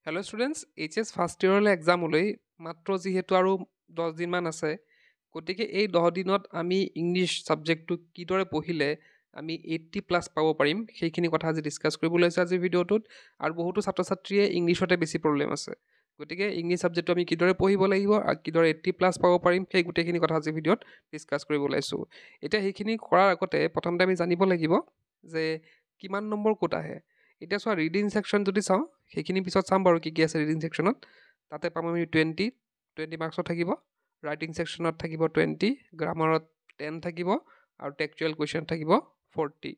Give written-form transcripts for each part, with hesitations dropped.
Hello' students HS first ইয়েৰলৈ এক্সামলৈ মাত্ৰ যিহেতু আৰু 10 দিনমান আছে গতিকে এই 10 দিনত আমি ইংলিছ ছাবজেক্টটো কিদৰে পঢ়িলে আমি 80+ পাব পাৰিম সেইখিনি কথা আজি ডিছকাছ কৰিবলৈ লৈছোঁ আজিৰ ভিডিঅ'টোত আৰু বহুতো ছাত্ৰ ছাত্ৰীয়ে ইংলিছতে বেছি প্ৰব্লেম আছে গতিকে ইংলিছ ছাবজেক্টটো আমি কিদৰে পঢ়িব লাগিব আৰু কিদৰে 80+ পাব পাৰিম সেই গোটেইখিনি কথা আজি ভিডিঅ'ত ডিছকাছ কৰিব ওলাইছোঁ এতিয়া সেইখিনি কৰাৰ আগতে প্ৰথমতে আমি জানিব লাগিব যে কিমান নম্বৰ ক'ত আহে এতিয়া চোৱা ৰিডিং ছেকশ্যন যদি চাওঁ সেইখিনি পিছত চাম বাৰু কি আছে ৰিডিং ছেকশ্যনত তাতে পাম আমি 20 মাৰ্কছত থাকিব ৰাইটিং ছেকশ্যনত থাকিব 20 গ্ৰামাৰত 10 থাকিব আৰু টেক্সচুৱেল কুৱেশ্যন থাকিব 40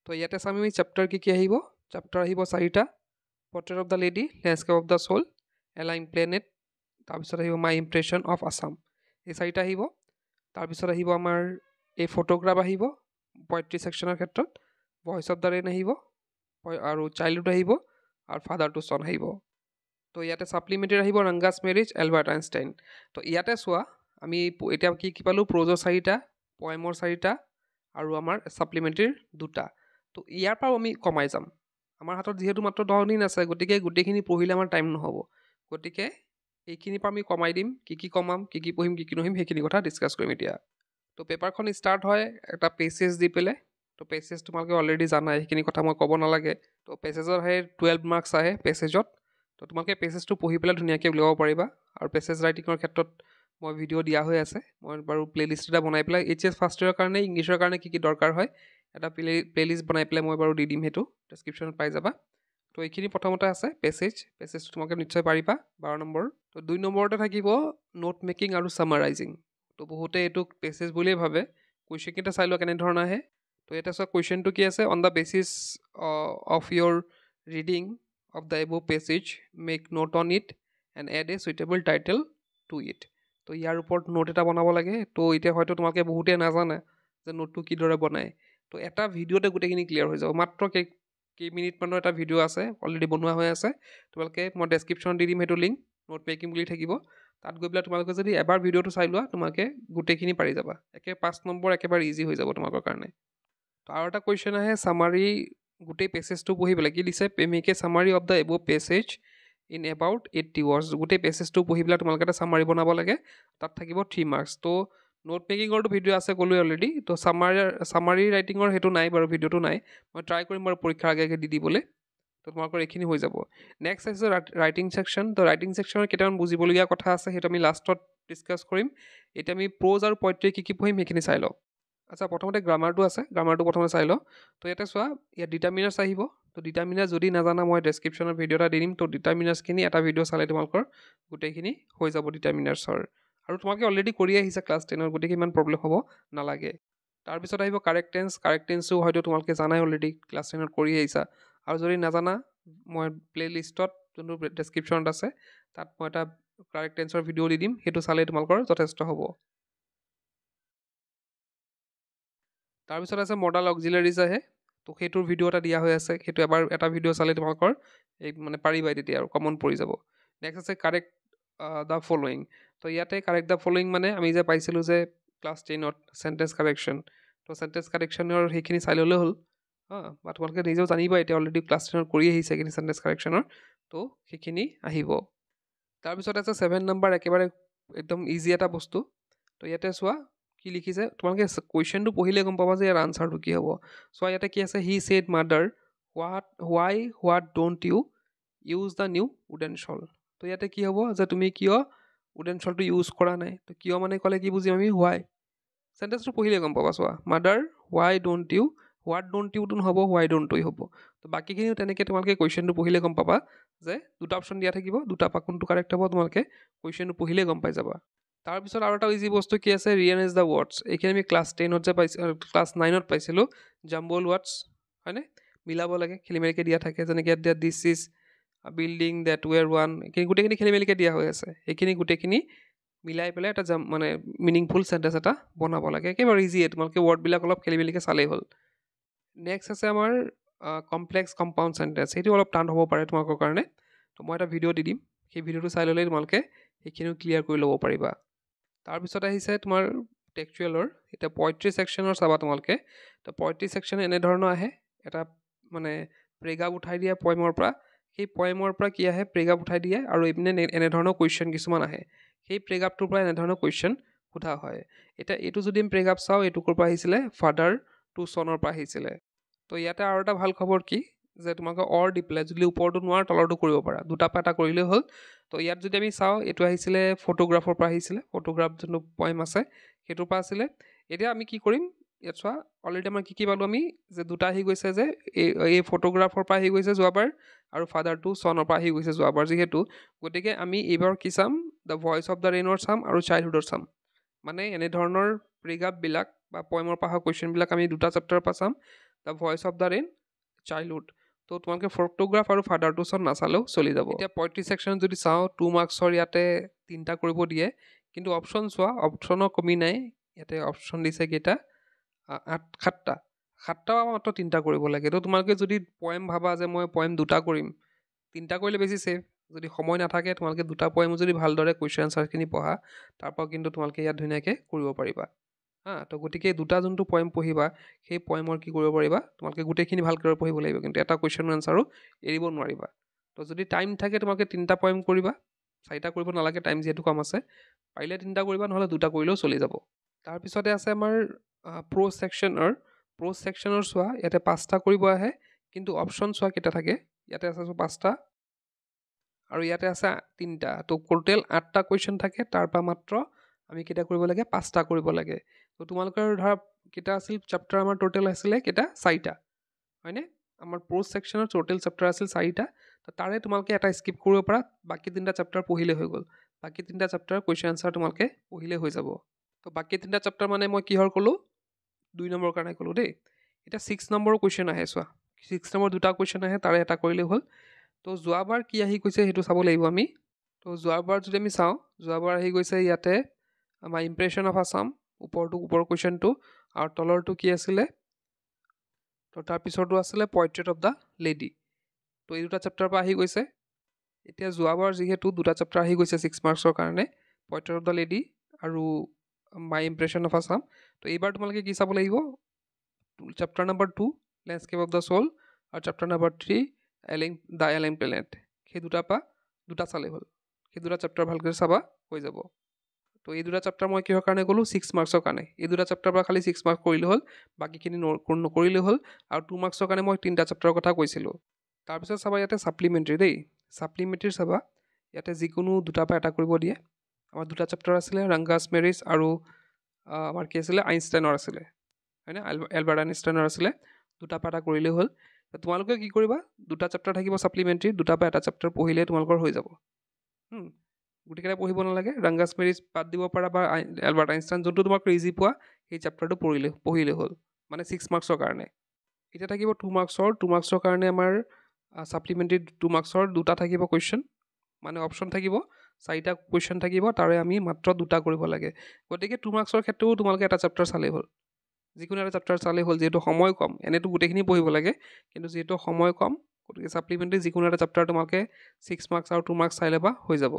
তো ইয়াতে চাম আমি চেপ্টাৰ কি আহিব চেপ্টাৰ আহিব 4টা portrait of the lady landscape of the soul alien planet তাৰপিছত আহিব মাই ইমপ্ৰেশ্যন অফ আছাম এই 4টা আহিব তাৰপিছত আহিব আমাৰ এই ফটোগ্ৰাফ আহিব 35 ছেকশ্যনৰ ক্ষেত্ৰত ভইচ অফ দ্য ৰেইন আহিব আৰু চাইল্ডহুড আহিব আৰু ফাদাৰ টু ছন আহিব তো ইয়াতে ছাপ্লিমেণ্টেৰী আহিব ৰংগাছ মেৰিজ এলবাৰ্ট আইনষ্টাইন তো ইয়াতে চোৱা আমি এতিয়া কি পালোঁ প্ৰ'জৰ 4টা পয়েমৰ 4টা আৰু আমাৰ ছাপ্লিমেণ্টেৰীৰ 2টা তো ইয়াৰ পৰাও আমি কমাই যাম আমাৰ হাতত যিহেতু মাত্ৰ 10 দিন আছে গতিকে গোটেইখিনি পঢ়িলে আমাৰ টাইম নহ'ব গতিকে এইখিনিৰ পৰা আমি কমাই দিম কি কমাম কি পঢ়িম কি নহিম সেইখিনি কথা ডিছকাছ কৰিম এতিয়া তো পেপাৰখন ষ্টাৰ্ট হয় এটা পেচেজ দি পেলাই তো পেচেজ তোমালোকে অলৰেডি জানাই সেইখিনি কথা মই ক'ব নালাগে তো পেচেজত আহে 12 মাৰ্কছ আহে পেচেজত তো তোমালোকে পেচেজটো পঢ়ি পেলাই ধুনীয়াকৈ উলিয়াব পাৰিবা আৰু পেচেজ ৰাইটিঙৰ ক্ষেত্ৰত মই ভিডিঅ' দিয়া হৈ আছে মই বাৰু প্লে'লিষ্ট এটা বনাই পেলাই HS ফাৰ্ষ্ট ইয়েৰৰ কাৰণে ইংলিছৰ কাৰণে কি দৰকাৰ হয় এটা প্লে'লিষ্ট বনাই পেলাই মই বাৰু দি দিম সেইটো ডেছক্ৰিপশ্যনত পাই যাবা তো এইখিনি প্ৰথমতে আছে পেচেজটো তোমালোকে নিশ্চয় পাৰিবা 12 নম্বৰ তো 2 নম্বৰতে থাকিব নোট মেকিং আৰু ছামাৰাইজিং তো বহুতে এইটোক পেচেজ বুলিয়ে ভাবে কুৱেশ্যনকেইটা চাই লোৱা কেনেধৰণৰ আহে তো ইয়াতে চোৱা কুৱেশ্যনটো কি আছে on the basis of your reading of the above passage make note on it and add a suitable title to it তো ইয়াৰ ওপৰত নোট এটা বনাব লাগে তো এতিয়া হয়তো তোমালোকে বহুতে নাজানে যে নোটটো কিদৰে বনায় তো এটা ভিডিঅ'তে গোটেইখিনি ক্লিয়াৰ হৈ যাব মাত্ৰ কেইমিনিটমানৰ এটা ভিডিঅ' আছে অলৰেডি বনোৱা হৈ আছে তোমালোকে মই ডেছক্ৰিপশ্যনত দি দিম সেইটো লিংক নোট মেকিং বুলি থাকিব তাত গৈ পেলাই তোমালোকে যদি এবাৰ ভিডিঅ'টো চাই লোৱা তোমালোকে গোটেইখিনি পাৰি যাবা 5 নম্বৰ একেবাৰে ইজি হৈ যাব তোমালোকৰ কাৰণে তো আৰু এটা কুৱেশ্যন আহে চামাৰী গোটেই পেচেজটো পঢ়ি পেলাই কি দিছে make a summary of the above passage in about 80 words গোটেই পেচেজটো পঢ়ি পেলাই তোমালোকে এটা চামাৰী বনাব লাগে তাত থাকিব 3 মাৰ্কছ তো নোট মেকিঙৰটো ভিডিঅ' আছে ক'লোৱে অলৰেডি তো চামাৰী ৰাইটিঙৰ সেইটো নাই বাৰু ভিডিঅ'টো নাই মই ট্ৰাই কৰিম বাৰু পৰীক্ষাৰ আগে দি দিবলৈ তো তোমালোকৰ এইখিনি হৈ যাব নেক্সট আছে ৰাইটিং ছেকশ্যন তো ৰাইটিং ছেকশ্যনৰ কেইটামান বুজিবলগীয়া কথা আছে সেইটো আমি লাষ্টত ডিছকাছ কৰিম এতিয়া আমি প্ৰ'জ আৰু পইট্ৰি কি পঢ়িম সেইখিনি চাই লওঁ আচ্ছা প্ৰথমতে গ্ৰামাৰটো আছে গ্ৰামাৰটো প্ৰথমতে চাই লওঁ তো ইয়াতে চোৱা ইয়াত ডিটাৰমিনাৰ্ছ আহিব তো ডিটাৰমিনাৰ্ছ যদি নাজানা মই ডেছক্ৰিপশ্যনৰ ভিডিঅ' এটা দি দিম তো ডিটাৰমিনাৰ্ছখিনি এটা ভিডিঅ' চালে তোমালোকৰ গোটেইখিনি হৈ যাব ডিটাৰমিনাৰ্ছৰ আৰু তোমালোকে অলৰেডি কৰি আহিছা ক্লাছ 10ৰ গতিকে ইমান প্ৰব্লেম হ'ব নালাগে তাৰপিছত আহিব কাৰেক্ট টেন্সো হয়তো তোমালোকে জানাই অলৰেডি ক্লাছ 10ত কৰি আহিছা আৰু যদি নাজানা মই প্লে'লিষ্টত যোনটো ডেছক্ৰিপশ্যনত আছে তাত মই এটা কাৰেক্ট টেন্সৰ ভিডিঅ' দি দিম সেইটো চালে তোমালোকৰ যথেষ্ট হ'ব তাৰপিছত আছে মডাল অক্সিলাৰিজ আহে তো সেইটোৰ ভিডিঅ' এটা দিয়া হৈ আছে সেইটো এবাৰ এটা ভিডিঅ' চালে তোমালোকৰ এই মানে পাৰিবাই তেতিয়া আৰু কমন পৰি যাব নেক্সট আছে কাৰেক্ট দ্য ফলোয়িং তো ইয়াতে কাৰেক্ট দ্য ফলোয়িং মানে আমি যে পাইছিলোঁ যে ক্লাছ 10ত চেণ্টেঞ্চ কাৰেকশ্যন তো চেণ্টেঞ্চ কাৰেকশ্যনৰ সেইখিনি চাই ল'লে হ'ল বা তোমালোকে নিজেও জানিবা এতিয়া অলৰেডি ক্লাছ 10ত কৰি আহিছে সেইখিনি চেণ্টেঞ্চ কাৰেকশ্যনৰ তো সেইখিনি আহিব তাৰপিছত আছে 7 নম্বৰ একেবাৰে একদম ইজি এটা বস্তু তো ইয়াতে চোৱা কি লিখিছে তোমালোকে কুৱেশ্যনটো পঢ়িলে গম পাবা যে ইয়াৰ আনচাৰটো কি হ'ব চোৱা ইয়াতে কি আছে he said mother what don't you use the new wooden shawl তো ইয়াতে কি হ'ব যে তুমি কিয় উডেন শ্বলটো ইউজ কৰা নাই তো কিয় মানে ক'লে কি বুজিম আমি হোৱাই চেণ্টেঞ্চটো পঢ়িলে গম পাবা চোৱা মাদাৰ হোৱাট ডোণ্ট ইউটো নহ'ব হোৱাই ডোণ্ট ইউ হ'ব তো বাকীখিনিও তেনেকৈ তোমালোকে কুৱেশ্যনটো পঢ়িলে গম পাবা যে দুটা অপশ্যন দিয়া থাকিব দুটা পৰা কোনটো কাৰেক্ট হ'ব তোমালোকে কুৱেশ্যনটো পঢ়িলে গম পাই যাবা তাৰপিছত আৰু এটা ইজি বস্তু কি আছে ৰিএৰেঞ্জ দ্য ৱৰ্ডছ এইখিনি আমি ক্লাছ 10ত যে পাইছিলোঁ ক্লাছ 9ত পাইছিলোঁ জাম্বল ৱৰ্ডছ হয়নে মিলাব লাগে খেলি মেলিকৈ দিয়া থাকে যেনেকৈ ইয়াত this is building that were one এইখিনি গোটেইখিনি খেলি মেলিকৈ দিয়া হৈ আছে সেইখিনি গোটেইখিনি মিলাই পেলাই এটা মানে মিনিংফুল চেণ্টেঞ্চ এটা বনাব লাগে একেবাৰে ইজিয়ে তোমালোকে ৱৰ্ডবিলাক অলপ খেলি মেলিকৈ চালেই হ'ল নেক্সট আছে আমাৰ কমপ্লেক্স কম্পাউণ্ড চেণ্টেঞ্চ সেইটো অলপ টান হ'ব পাৰে তোমালোকৰ কাৰণে তো মই এটা ভিডিঅ' দি দিম সেই ভিডিঅ'টো চাই ল'লেই তোমালোকে সেইখিনিও ক্লিয়াৰ কৰি ল'ব পাৰিবা তাৰপিছত আহিছে তোমাৰ টেক্সচুৱেলৰ এতিয়া পইট্ৰি ছেকশ্যনৰ চাবা তোমালোকে তো পইট্ৰি ছেকশ্যন এনেধৰণৰ আহে এটা মানে প্ৰেগাপ উঠাই দিয়া পয়েমৰ পৰা সেই পয়েমৰ পৰা কি আহে প্ৰেগাপ উঠাই দিয়ে আৰু এইপিনে এনেধৰণৰ কুৱেশ্যন কিছুমান আহে সেই প্ৰেগাপটোৰ পৰা এনেধৰণৰ কুৱেশ্যন সোধা হয় এতিয়া এইটো যদি আমি প্ৰেগাপ চাওঁ এইটো ক'ৰ পৰা আহিছিলে ফাদাৰ টু চনৰ পৰা আহিছিলে তো ইয়াতে আৰু এটা ভাল খবৰ কি যে তোমালোকে অৰ দি পেলাই যদি ওপৰটো নোৱাৰা তলৰটো কৰিব পাৰা দুটা পৰা এটা কৰিলেই হ'ল তো ইয়াত যদি আমি চাওঁ এইটো আহিছিলে ফটোগ্ৰাফৰ পৰা আহিছিলে ফটোগ্ৰাফ যোনটো পয়েম আছে সেইটোৰ পৰা আছিলে এতিয়া আমি কি কৰিম ইয়াত চোৱা অলৰেডি আমাৰ কি পালোঁ আমি যে দুটা আহি গৈছে যে এই ফটোগ্ৰাফৰ পৰা আহি গৈছে যোৱাবাৰ আৰু ফাদাৰ টু চনৰ পৰা আহি গৈছে যোৱাবাৰ যিহেতু গতিকে আমি এইবাৰ কি চাম দ্য ভইচ অফ দ্য ৰেইনৰ চাম আৰু চাইল্ডহুডৰ চাম মানে এনেধৰণৰ প্ৰেগাপবিলাক বা পয়েমৰ পৰা অহা কুৱেশ্যনবিলাক আমি দুটা চেপ্টাৰৰ পৰা চাম the voice of the rain childhood তো তোমালোকে ফটোগ্ৰাফ আৰু ফাদাৰ টু চন নাচালেও চলি যাব এতিয়া 35 ছেকশ্যন যদি চাওঁ 2 মাৰ্কছৰ ইয়াতে 3টা কৰিব দিয়ে কিন্তু অপশ্যন চোৱা অপশ্যনৰ কমি নাই ইয়াতে অপশ্যন দিছে কেইটা 7টা মাত্ৰ 3টা কৰিব লাগে তো তোমালোকে যদি পয়েম ভাবা যে মই পয়েম 2টা কৰিম 3টা কৰিলে বেছি ছেফ যদি সময় নাথাকে তোমালোকে 2টা পয়েম যদি ভালদৰে কুৱেশ্যন আনচাৰখিনি পঢ়া তাৰপৰা কিন্তু তোমালোকে ইয়াত ধুনীয়াকৈ কৰিব পাৰিবা তো গতিকে 2টা যোনটো পয়েম পঢ়িবা সেই পয়েমৰ কি কৰিব পাৰিবা তোমালোকে গোটেইখিনি ভালকৈ পঢ়িব লাগিব কিন্তু এটা কুৱেশ্যন আনচাৰো এৰিব নোৱাৰিবা তো যদি টাইম থাকে তোমালোকে 3টা পয়েম কৰিবা 4টা কৰিব নালাগে টাইম যিহেতু কম আছে পাৰিলে 3টা কৰিবা নহ'লে 2টা কৰিলেও চলি যাব তাৰপিছতে আছে আমাৰ প্ৰ' ছেকশ্যনৰ চোৱা ইয়াতে 5টা কৰিব আহে কিন্তু অপশ্যন চোৱা কেইটা থাকে ইয়াতে আছে 5টা আৰু ইয়াতে আছে 3টা তো টোটেল 8টা কুৱেশ্যন থাকে তাৰপৰা মাত্ৰ আমি কেইটা কৰিব লাগে 5টা কৰিব লাগে তো তোমালোকৰ ধৰা কেইটা আছিল চেপ্টাৰ আমাৰ টোটেল আছিলে কেইটা 4টা হয়নে আমাৰ প্ৰ' ছেকশ্যনৰ টোটেল চেপ্টাৰ আছিল 4টা তো তাৰে তোমালোকে এটা স্কিপ কৰিব পাৰা বাকী 3টা চেপ্টাৰ পঢ়িলে হৈ গ'ল বাকী 3টা চেপ্টাৰ কুৱেশ্যন আনচাৰ তোমালোকে পঢ়িলে হৈ যাব তো বাকী 3টা চেপ্টাৰ মানে মই কিহৰ ক'লোঁ 2 নম্বৰৰ কাৰণে ক'লোঁ দেই এতিয়া 6 নম্বৰৰ কুৱেশ্যন আহে চোৱা 6 নম্বৰ 2টা কুৱেশ্যন আহে তাৰে এটা কৰিলেই হ'ল তো যোৱাবাৰ কি আহি গৈছে সেইটো চাব লাগিব আমি তো যোৱাবাৰ যদি আমি চাওঁ যোৱাবাৰ আহি গৈছে ইয়াতে আমাৰ ইম্প্ৰেশ্যন অফ আছাম ওপৰ কুৱেশ্যনটো আৰু তলৰটো কি আছিলে তো তাৰপিছৰটো আছিলে পৰ্ট্ৰেইট অফ দ্য লেডি তো এই দুটা চেপ্টাৰৰ পৰা আহি গৈছে এতিয়া যোৱাবাৰ যিহেতু 2টা চেপ্টাৰ আহি গৈছে 6 মাৰ্কছৰ কাৰণে পৰ্ট্ৰেইট অফ দ্য লেডি আৰু মাই ইম্প্ৰেশ্যন অফ আছাম তো এইবাৰ তোমালোকে কি চাব লাগিব chapter number 2 landscape of the soul আৰু chapter number 3 the ailing planet সেই দুটাৰ পৰা 2টা চালেই হ'ল সেই 2টা চেপ্টাৰ ভালকৈ চাবা হৈ যাব তো এই 2টা চেপ্টাৰ মই কিহৰ কাৰণে ক'লোঁ 6 মাৰ্কছৰ কাৰণে এই 2টা চেপ্টাৰ পৰা খালি 6 মাৰ্কছ কৰিলে হ'ল বাকীখিনি নকৰিলে হ'ল আৰু 2 মাৰ্কছৰ কাৰণে মই 3টা চেপ্টাৰৰ কথা কৈছিলোঁ তাৰপিছত চাবা ইয়াতে ছাপ্লিমেণ্টাৰী দেই ছাপ্লিমেণ্টাৰী চাবা ইয়াতে যিকোনো 2টা পৰা এটা কৰিব দিয়ে আমাৰ 2টা চেপ্টাৰ আছিলে ৰাংগাছ মেৰিজ আৰু আমাৰ কি আছিলে আইনষ্টাইনৰ আছিলে হয়নে এলবাৰ্ট আইনষ্টাইনৰ আছিলে 2টা পৰা এটা কৰিলেই হ'ল তোমালোকে কি কৰিবা 2টা চেপ্টাৰ থাকিব ছাপ্লিমেণ্টাৰী 2টা পৰা এটা চেপ্টাৰ পঢ়িলে তোমালোকৰ হৈ যাব গোটেইকেইটা পঢ়িব নালাগে ৰাংগাছ মেৰিজ বাদ দিব পাৰা বা এলবাৰ্ট আইনষ্টাইন যোনটো তোমালোকে ইজি পোৱা সেই চেপ্টাৰটো পঢ়িলে হ'ল মানে 6 মাৰ্কছৰ কাৰণে এতিয়া থাকিব 2 মাৰ্কছৰ কাৰণে আমাৰ ছাপ্লিমেণ্টাৰী 2 মাৰ্কছৰ 2টা থাকিব কুৱেশ্যন মানে অপশ্যন থাকিব 4টা কুৱেশ্যন থাকিব তাৰে আমি মাত্ৰ 2টা কৰিব লাগে গতিকে 2 মাৰ্কছৰ ক্ষেত্ৰতো তোমালোকে এটা চেপ্টাৰ চালেই হ'ল যিকোনো এটা চেপ্টাৰ চালেই হ'ল যিহেতু সময় কম এনেতো গোটেইখিনি পঢ়িব লাগে কিন্তু যিহেতু সময় কম গতিকে ছাপ্লিমেণ্টাৰী যিকোনো এটা চেপ্টাৰ তোমালোকে 6 মাৰ্কছ আৰু 2 মাৰ্কছ চাই ল'বা হৈ যাব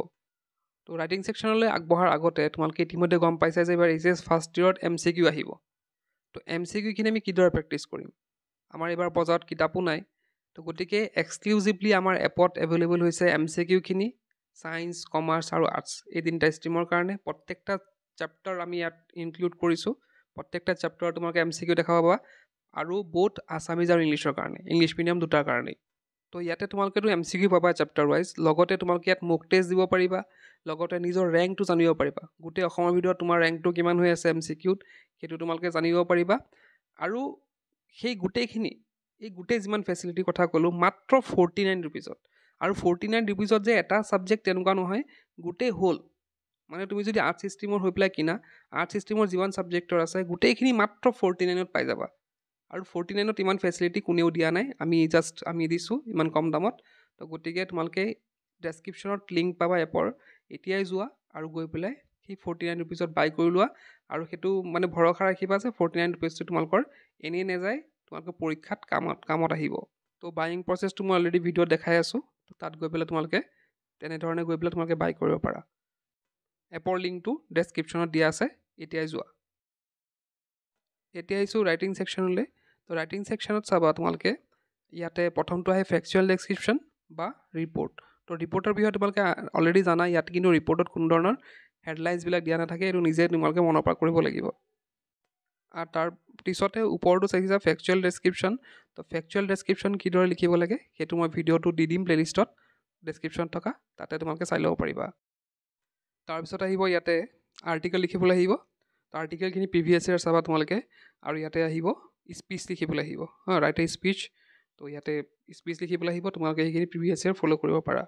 তো ৰাইটিং ছেকশ্যনলৈ আগবঢ়াৰ আগতে তোমালোকে ইতিমধ্যে গম পাইছা যে এইবাৰ এইচএছ ফাৰ্ষ্ট ইয়েৰত MCQ আহিব তো MCQখিনি আমি কিদৰে প্ৰেক্টিছ কৰিম আমাৰ এইবাৰ বজাৰত কিতাপো নাই তো গতিকে এক্সক্লুজিভলি আমাৰ এপত এভেইলেবল হৈছে MCQখিনি ছায়েন্স কমাৰ্চ আৰু আৰ্টছ এই 3টা ষ্ট্ৰীমৰ কাৰণে প্ৰত্যেকটা চেপ্টাৰ আমি ইয়াত ইনক্লুড কৰিছোঁ প্ৰত্যেকটা চেপ্টাৰ তোমালোকে MCQ দেখা পাবা আৰু বোথ আছামিজ আৰু ইংলিছৰ কাৰণে ইংলিছ মিডিয়াম 2টাৰ কাৰণেই তো ইয়াতে তোমালোকেতো MCQ পাবা চেপ্টাৰ ৱাইজ লগতে তোমালোকে ইয়াত মক টেষ্ট দিব পাৰিবা লগতে নিজৰ ৰেংকটো জানিব পাৰিবা গোটেই অসমৰ ভিতৰত তোমাৰ ৰেংকটো কিমান হৈ আছে MCQত সেইটো তোমালোকে জানিব পাৰিবা আৰু সেই গোটেইখিনি এই গোটেই যিমান ফেচিলিটিৰ কথা ক'লোঁ মাত্ৰ 49 ৰুপিজত আৰু 49 ৰুপিজত যে এটা ছাবজেক্ট তেনেকুৱা নহয় গোটেই হ'ল মানে তুমি যদি আৰ্টছ ষ্ট্ৰীমৰ হৈ পেলাই কিনা আৰ্টছ ষ্ট্ৰীমৰ যিমান ছাবজেক্টৰ আছে গোটেইখিনি মাত্ৰ 49ত পাই যাবা আৰু 49ত ইমান ফেচিলিটি কোনেও দিয়া নাই আমি দিছোঁ ইমান কম দামত তো গতিকে তোমালোকে ডেছক্ৰিপশ্যনত লিংক পাবা এপৰ এতিয়াই যোৱা আৰু গৈ পেলাই সেই 49 ৰুপিজত বাই কৰি লোৱা আৰু সেইটো মানে ভৰসা ৰাখিবা যে 49 ৰুপিজটো তোমালোকৰ এনেই নাযায় তোমালোকৰ পৰীক্ষাত কামত আহিব তো বাইং প্ৰচেছটো মই অলৰেডি ভিডিঅ'ত দেখাই আছোঁ তো তাত গৈ পেলাই তোমালোকে তেনেধৰণে গৈ পেলাই তোমালোকে বাই কৰিব পাৰা এপৰ লিংকটো ডেছক্ৰিপশ্যনত দিয়া আছে এতিয়াই যোৱা এতিয়া আহিছোঁ ৰাইটিং ছেকশ্যনলৈ তো ৰাইটিং ছেকশ্যনত চাবা তোমালোকে ইয়াতে প্ৰথমটো আহে ফেকচুৱেল ডেছক্ৰিপশ্যন বা ৰিপৰ্ট। তো ৰিপৰ্টৰ বিষয়ে তোমালোকে অলৰেডি জানা, ইয়াত কিন্তু ৰিপৰ্টত কোনো ধৰণৰ হেডলাইন্সবিলাক দিয়া নাথাকে, এইটো নিজে তোমালোকে মনৰ পৰা কৰিব লাগিব। আৰু তাৰ পিছতে ওপৰতো চাইছা ফেকচুৱেল ডেছক্ৰিপশ্যন। তো ফেকচুৱেল ডেছক্ৰিপশ্যন কিদৰে লিখিব লাগে সেইটো মই ভিডিঅ'টো দি দিম প্লেলিষ্টত, ডেছক্ৰিপশ্যনত থকা, তাতে তোমালোকে চাই ল'ব পাৰিবা। তাৰপিছত আহিব ইয়াতে আৰ্টিকেল লিখিবলৈ আহিব। তো আৰ্টিকেলখিনি প্ৰিভিয়াছ ইয়েৰ চাবা তোমালোকে, আৰু ইয়াতে আহিব স্পীচ লিখিবলৈ আহিব, ৰাইট এ স্পীচ। তো ইয়াতে স্পীচ লিখিবলৈ আহিব, তোমালোকে সেইখিনি প্ৰিভিয়াছ ইয়েৰ ফ'ল' কৰিব পাৰা।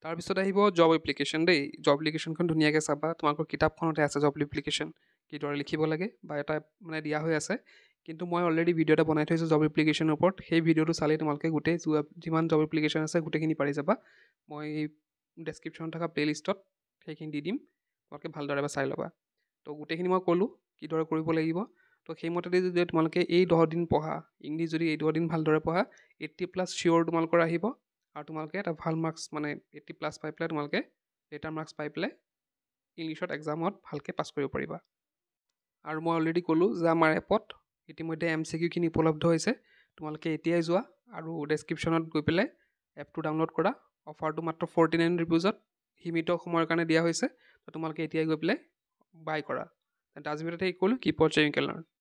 তাৰপিছত আহিব জব এপ্লিকেশ্যন দেই। জব এপ্লিকেশ্যনখন ধুনীয়াকৈ চাবা, তোমালোকৰ কিতাপখনতে আছে জব এপ্লিকেশ্যন কিদৰে লিখিব লাগে, বা এটা মানে দিয়া হৈ আছে। কিন্তু মই অলৰেডি ভিডিঅ' এটা বনাই থৈছোঁ জব এপ্লিকেশ্যনৰ ওপৰত, সেই ভিডিঅ'টো চালেই তোমালোকে গোটেই যিমান জব এপ্লিকেশ্যন আছে গোটেইখিনি পাৰি যাবা। মই ডেছক্ৰিপশ্যনত থকা প্লেলিষ্টত সেইখিনি দি দিম, তোমালোকে ভালদৰে এবাৰ চাই ল'বা। তো গোটেইখিনি মই ক'লোঁ কিদৰে কৰিব লাগিব। তো সেইমতে যদি তোমালোকে এই 10 দিন পঢ়া, ইংলিছ যদি এই 10 দিন ভালদৰে পঢ়া, 80+ চিয়'ৰ তোমালোকৰ আহিব। আৰু তোমালোকে এটা ভাল মাৰ্কছ মানে 80+ পাই পেলাই তোমালোকে লেটাৰ মাৰ্কছ পাই পেলাই ইংলিছত এক্সামত ভালকৈ পাছ কৰিব পাৰিবা। আৰু মই অলৰেডি ক'লোঁ যে আমাৰ এপত ইতিমধ্যে MCQখিনি উপলব্ধ হৈছে। তোমালোকে এতিয়াই যোৱা আৰু ডেছক্ৰিপশ্যনত গৈ পেলাই এপটো ডাউনলোড কৰা। অফাৰটো মাত্ৰ 49 ৰুপিজত সীমিত সময়ৰ কাৰণে দিয়া হৈছে। তো তোমালোকে এতিয়াই গৈ পেলাই বাই কৰা। ডাজমিনতে ক'লোঁ কিপ ৱাচিং, ইউ কেন লাৰ্ণ।